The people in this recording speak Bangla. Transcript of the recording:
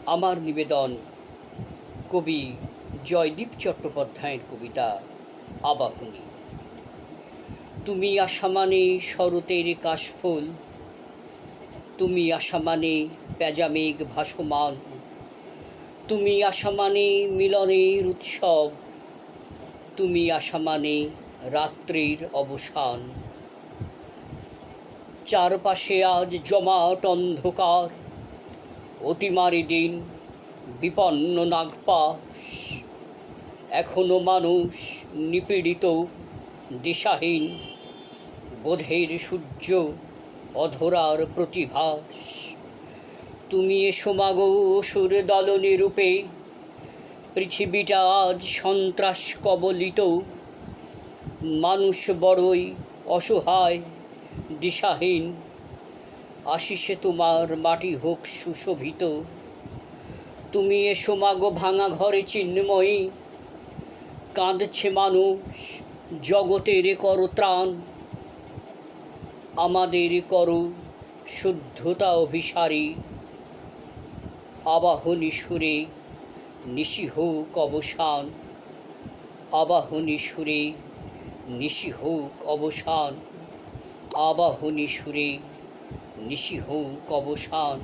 আমার নিবেদন কবি জয়দীপ চট্টোপাধ্যায়ের কবিতা আবাহনী। তুমি আসা মানে শরতের কাশফুল, তুমি আসা মানে পেঁজা মেঘ ভাসমান, তুমি আসা মানে মিলনের উৎসব, তুমি আসা মানে রাত্রির অবসান। চারপাশে আজ জমাট অন্ধকার, অতিমারি দিন, বিপন্ন নাগপাশ। এখনো মানুষ নিপীড়িত, দিশাহীন, বোধের সূর্য অধরার প্রতিভাস। তুমি এসো মাগো অসুর দলনে রূপে, পৃথিবীটা আজ সন্ত্রাস কবলিত। মানুষ বড়ই অসহায়, দিশাহীন, আশিসে তোমার মাটি হোক সুশোভিত। তুমি এসো মাগো ভাঙা ঘরে চিন্ময়ী, কাঁদছে মানুষ, জগতের করো ত্রাণ। আমাদের করো শুদ্ধতা অভিসারী, আবাহনী সুরে নিশি হোক অবসান। আবাহনী সুরে নিশি হোক অবসান। আবাহনী সুরে নিশি হোক অবসান।